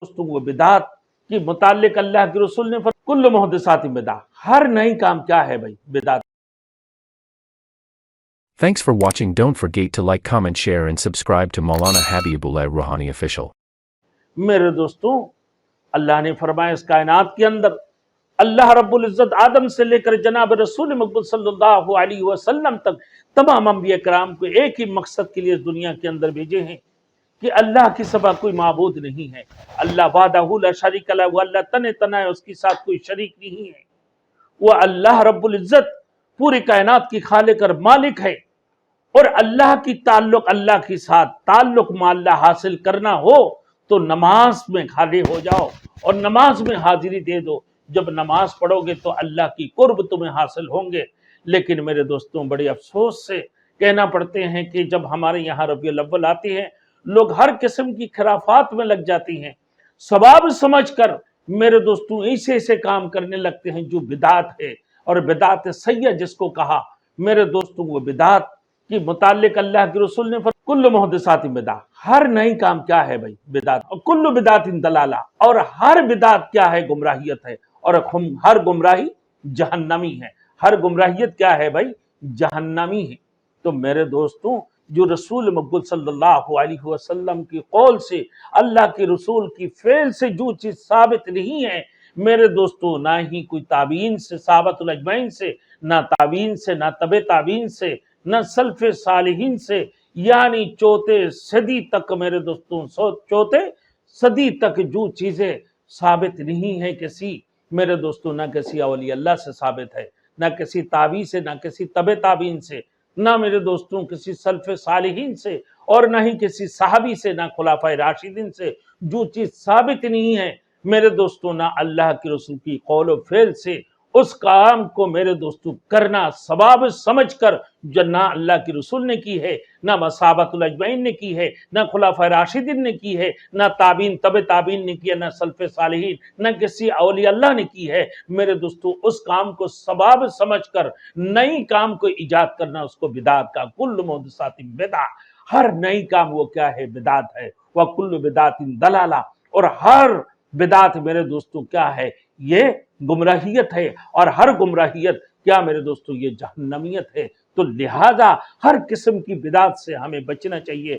دوستوں وہ بدعت کی متعلق اللہ کے رسول نے کل محدثات بدعت، ہر نئی کام کیا ہے بھائی؟ بدعت۔ Thanks for watching. Don't forget to like, comment, share and subscribe to Maulana Habibullah Rohani official. میرے دوستوں اللہ نے فرمایا اس کائنات کے اندر اللہ رب العزت آدم سے لے کر جناب رسول مقبول صلی اللہ علیہ وسلم تک تمام انبیاء کرام کو ایک ہی مقصد کے لیے اس دنیا کے اندر بھیجے ہیں کہ اللہ کے سوا کوئی معبود نہیں ہے، اللہ وحدہ لا شریک لہ، وہ اللہ تنہا ہے، اس کے ساتھ کوئی شریک نہیں ہے، وہ اللہ رب العزت پوری کائنات کی خالق اور مالک ہے، اور اللہ کی تعلق اللہ کے ساتھ تعلق معلّہ حاصل کرنا ہو تو نماز میں کھڑے ہو جاؤ اور نماز میں حاضری دے دو، جب نماز پڑھو گے تو اللہ کی قرب تمہیں حاصل ہوں گے۔ لیکن میرے دوستوں بڑے افسوس سے کہنا پڑتے ہیں کہ جب ہمارے یہاں ربیع الاول آتے ہیں لوگ ہر قسم کی خرافات میں لگ جاتی ہیں، ثواب سمجھ کر میرے دوستوں ایسے کام کرنے لگتے ہیں جو بدعت ہے، اور بدعت سیئہ جس کو کہا میرے دوستوں وہ بدعت کی متعلق اللہ کے رسول نے کل محدثات بدعت، ہر نئی کام کیا ہے بھائی؟ بدعت، اور کل بدعت ضلالہ، اور ہر بدعت کیا ہے؟ گمراہیت ہے، اور ہر گمراہی جہنمی ہے، ہر گمراہیت کیا ہے بھائی؟ جہنمی ہے۔ تو میرے دوستوں جو رسول مقبول صلی اللہ علیہ وسلم کی قول سے اللہ کے رسول کی فعل سے جو چیز ثابت نہیں ہے میرے دوستوں، نہ ہی کوئی تابعین سے، صحابۃ الاجمعین سے، نہ تابعین سے، نہ تبع تابعین سے، نہ سلف صالحین سے، یعنی چوتھے صدی تک میرے دوستوں چوتھے صدی تک جو چیزیں ثابت نہیں ہیں کسی میرے دوستوں، نہ کسی اولیاء اللہ سے ثابت ہے، نہ کسی تابعی سے، نہ کسی تبع تابعین سے، نہ میرے دوستوں کسی سلف صالحین سے، اور نہ ہی کسی صحابی سے، نہ خلفائے راشدین سے، جو چیز ثابت نہیں ہے میرے دوستوں، نہ اللہ کے رسول کی قول و فعل سے اس کام کو میرے دوستوں کرنا ثواب سمجھ کر جو نہ اللہ کے رسول نے کی ہے، نہ صحابۃ الاجمعین نے کی ہے، نہ خلفائے راشدین نے کی ہے، نہ تابعین تبع تابعین نے کی ہے، نہ سلف صالحین، نہ کسی اولیاء اللہ نے کی ہے میرے دوستوں، اس کام کو ثواب سمجھ کر نئی کام کو ایجاد کرنا اس کو بدعت کا کل محدثات بدعت، ہر نئی کام وہ کیا ہے؟ بدعت ہے، وہ کل بدعت ضلالہ، اور ہر بدعت میرے دوستوں کیا ہے؟ یہ گمراہیت ہے، اور ہر گمراہیت کیا میرے دوستوں؟ یہ جہنمیت ہے۔ تو لہذا ہر قسم کی بدعت سے ہمیں بچنا چاہیے۔